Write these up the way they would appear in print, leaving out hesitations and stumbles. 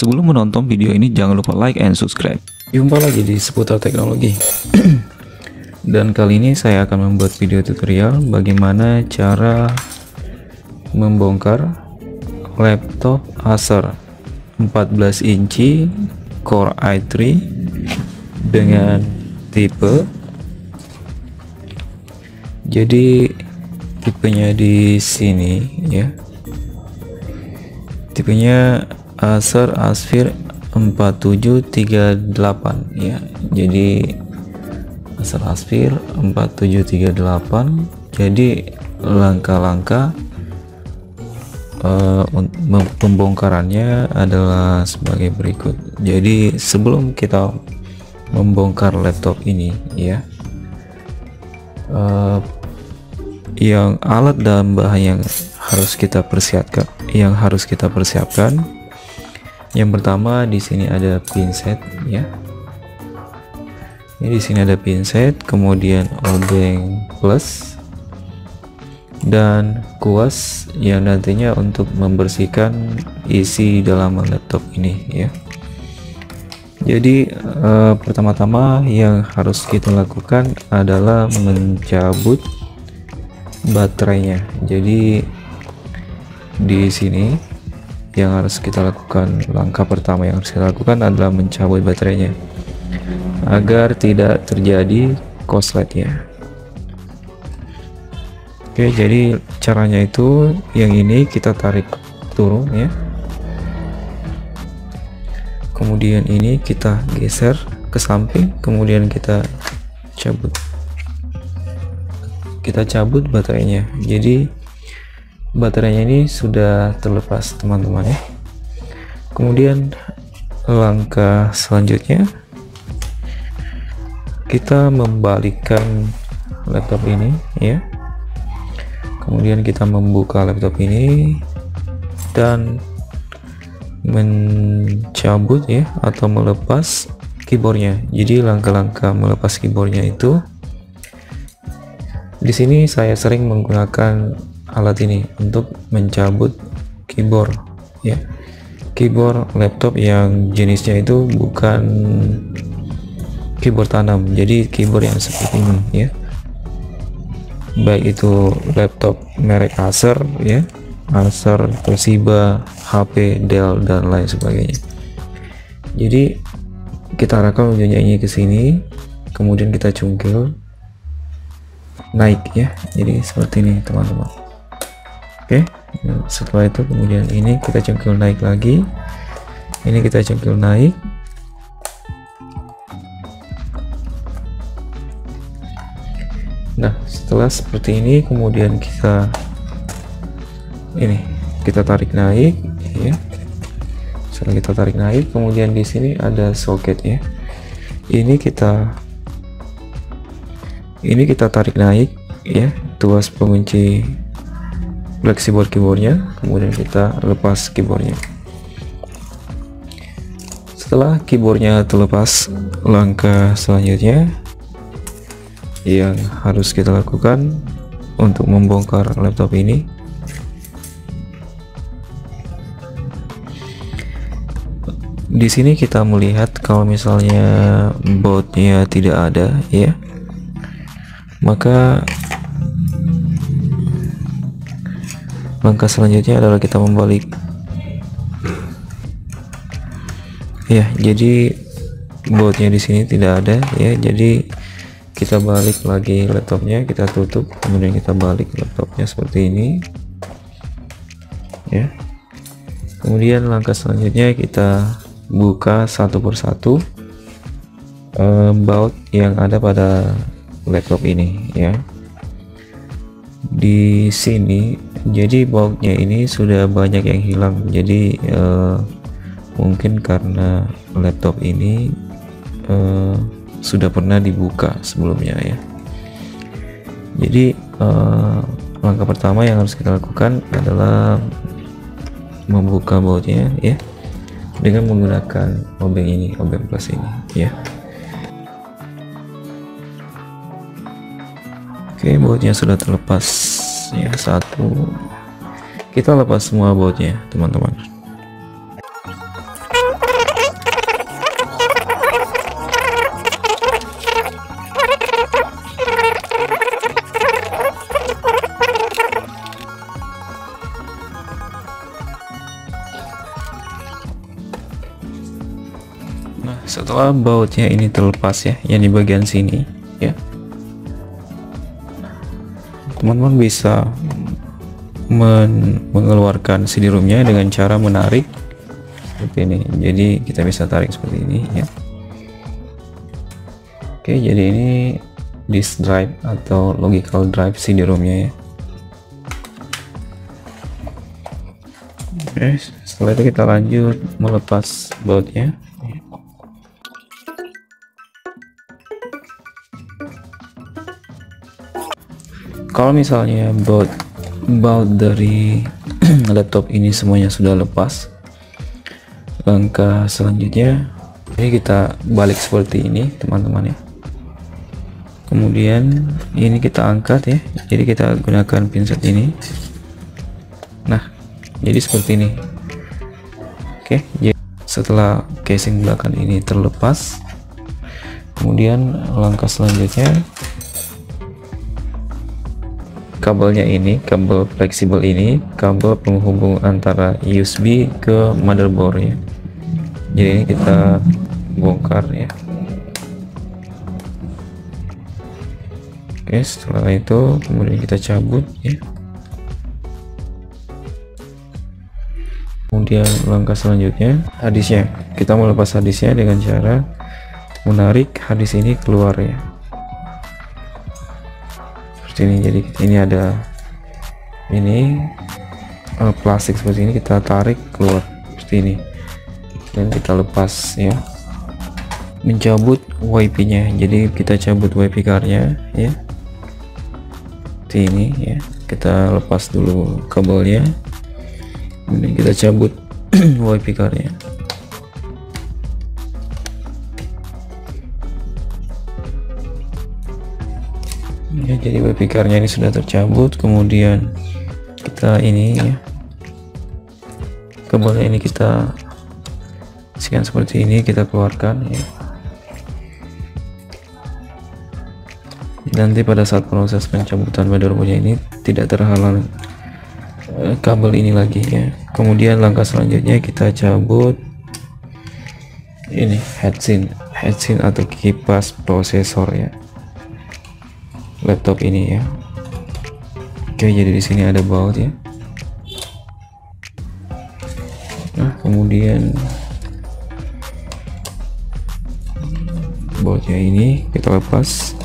Sebelum menonton video ini, jangan lupa like and subscribe. Jumpa lagi di seputar teknologi. Dan kali ini saya akan membuat video tutorial bagaimana cara membongkar laptop Acer 14 inci Core i3 dengan tipe. Jadi tipenya di sini ya. Tipenya Acer Aspire 4738 ya. Jadi Acer Aspire 4738. Jadi langkah-langkah pembongkarannya adalah sebagai berikut. Jadi sebelum kita membongkar laptop ini ya, yang alat dan bahan yang harus kita persiapkan, yang pertama di sini ada pinset ya. Ini di sini ada pinset, kemudian obeng plus dan kuas yang nantinya untuk membersihkan isi dalam laptop ini ya. Jadi pertama-tama yang harus kita lakukan adalah mencabut baterainya. Jadi di sini yang harus kita lakukan, langkah pertama yang harus kita lakukan adalah mencabut baterainya agar tidak terjadi korslet ya. Oke, jadi caranya itu yang ini kita tarik turun ya, kemudian ini kita geser ke samping, kemudian kita cabut baterainya. Jadi baterainya ini sudah terlepas teman-teman ya. Kemudian langkah selanjutnya kita membalikkan laptop ini ya. Kemudian kita membuka laptop ini dan mencabut ya, atau melepas keyboardnya. Jadi langkah-langkah melepas keyboardnya itu, di sini saya sering menggunakan alat ini untuk mencabut keyboard ya, keyboard laptop yang jenisnya itu bukan keyboard tanam, jadi keyboard yang seperti ini ya, baik itu laptop merek Acer ya, Acer, Toshiba, HP, Dell dan lain sebagainya. Jadi kita arahkan ujungnya ini ke sini, kemudian kita cungkil naik ya, jadi seperti ini teman-teman. Oke, setelah itu kemudian ini kita cungkil naik lagi, ini kita cungkil naik, nah setelah seperti ini kemudian kita tarik naik ya. Setelah kita tarik naik, kemudian di sini ada soket ya, ini kita tarik naik ya, tuas pengunci fleksibel keyboardnya, kemudian kita lepas keyboardnya. Setelah keyboardnya terlepas, langkah selanjutnya yang harus kita lakukan untuk membongkar laptop ini, di sini kita melihat kalau misalnya bautnya tidak ada ya, maka langkah selanjutnya adalah kita membalik ya. Jadi bautnya di sini tidak ada ya, jadi kita balik lagi laptopnya, kita tutup, kemudian kita balik laptopnya seperti ini ya. Kemudian langkah selanjutnya kita buka satu persatu baut yang ada pada laptop ini ya. Di sini jadi bautnya ini sudah banyak yang hilang, jadi mungkin karena laptop ini sudah pernah dibuka sebelumnya ya. Jadi langkah pertama yang harus kita lakukan adalah membuka bautnya ya, dengan menggunakan obeng ini, obeng plus ini ya. Oke, bautnya sudah terlepas ya, satu. Kita lepas semua bautnya teman-teman. Nah, setelah bautnya ini terlepas ya, yang di bagian sini ya, teman-teman bisa mengeluarkan CD-ROM-nya dengan cara menarik seperti ini. Jadi kita bisa tarik seperti ini ya. Oke, jadi ini disk drive atau logical drive CD-ROM-nya ya. Oke, setelah itu kita lanjut melepas bautnya. Kalau misalnya baut dari laptop ini semuanya sudah lepas, langkah selanjutnya ini kita balik seperti ini teman-teman ya. Kemudian ini kita angkat ya, jadi kita gunakan pinset ini. Nah, jadi seperti ini. Oke, jadi setelah casing belakang ini terlepas, kemudian langkah selanjutnya kabelnya ini, kabel fleksibel ini, kabel penghubung antara USB ke motherboard ya. Jadi ini kita bongkar ya. Oke, setelah itu kemudian kita cabut ya. Kemudian langkah selanjutnya harddisknya, kita melepas harddisknya dengan cara menarik harddisk ini keluar ya. Ini, jadi ini ada ini plastik seperti ini, kita tarik keluar seperti ini dan kita lepas ya. Mencabut WiFi nya, jadi kita cabut WiFi card-nya ya, seperti ini ya. Kita lepas dulu kabelnya, kemudian kita cabut WiFi card-nya. Ya, jadi WiFi card-nya ini sudah tercabut. Kemudian kita ini ya, kabelnya ini kita sekian seperti ini, kita keluarkan ya. Nanti pada saat proses pencabutan motherboardnya ini tidak terhalang kabel ini lagi ya. Kemudian langkah selanjutnya kita cabut ini heatsink atau kipas prosesor ya, laptop ini ya. Oke, jadi di sini ada baut ya. Nah, kemudian bautnya ini kita lepas.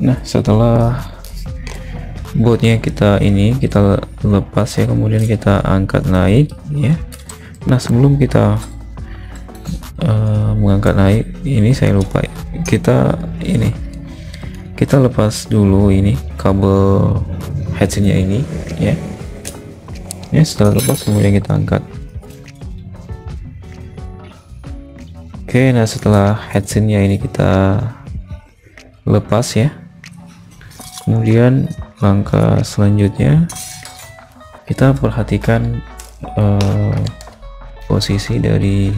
Nah, setelah bautnya kita lepas ya, kemudian kita angkat naik ya. Nah, sebelum kita mengangkat naik ini saya lupa ya. Kita lepas dulu ini kabel headsetnya ini ya. Setelah lepas kemudian kita angkat. Oke, nah setelah headsetnya ini kita lepas ya, kemudian langkah selanjutnya kita perhatikan posisi dari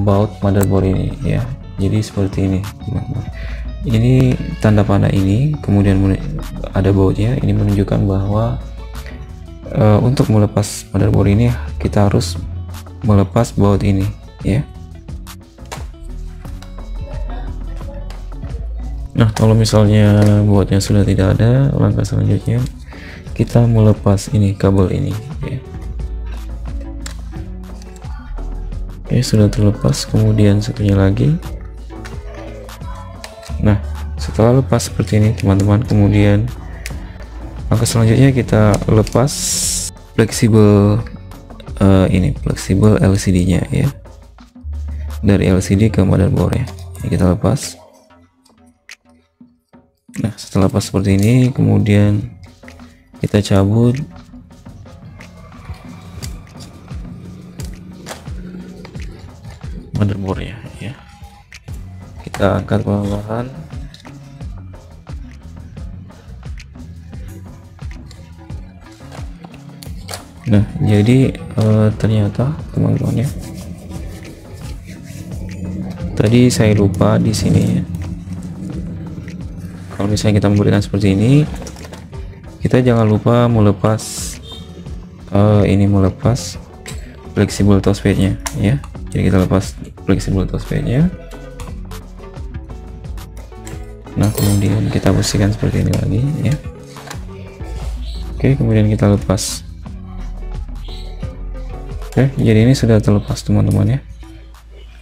baut motherboard ini ya. Jadi seperti ini teman-teman. Ini tanda panah ini, kemudian ada bautnya. Ini menunjukkan bahwa untuk melepas motherboard ini kita harus melepas baut ini ya. Nah, kalau misalnya bautnya sudah tidak ada, langkah selanjutnya kita melepas ini kabel ini ya. Oke, sudah terlepas. Kemudian satunya lagi. Nah, setelah lepas seperti ini teman-teman, kemudian langkah selanjutnya kita lepas fleksibel fleksibel LCD-nya ya, dari LCD ke motherboard ya. Ini kita lepas. Nah, setelah lepas seperti ini, kemudian kita cabut motherboardnya ya. Kita angkat pelan-pelan. Nah, jadi ternyata teman-teman ya, tadi saya lupa di sini ya. Kalau misalnya kita memberikan seperti ini, kita jangan lupa melepas ini melepas fleksibel touchpadnya ya. Jadi kita lepas fleksibel touchpadnya. Nah kemudian kita bersihkan seperti ini lagi ya. Oke, kemudian kita lepas. Oke, jadi ini sudah terlepas teman-teman ya.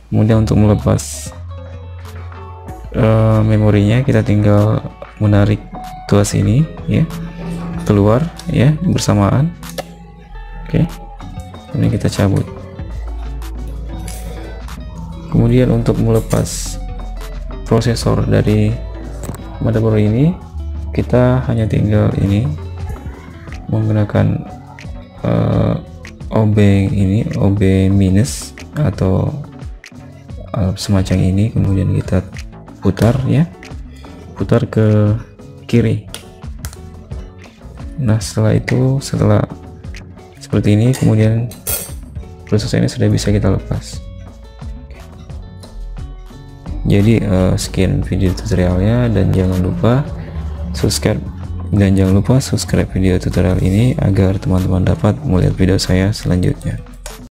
Kemudian untuk melepas memorinya, kita tinggal menarik tuas ini ya keluar ya bersamaan. Oke, ini kita cabut. Kemudian untuk melepas prosesor dari motherboard ini, kita hanya tinggal ini menggunakan OB ini, OB minus atau semacam ini, kemudian kita putar ya, putar ke kiri. Nah setelah itu, setelah seperti ini, kemudian prosesor ini sudah bisa kita lepas. Jadi sekian video tutorialnya, dan jangan lupa subscribe video tutorial ini agar teman-teman dapat melihat video saya selanjutnya.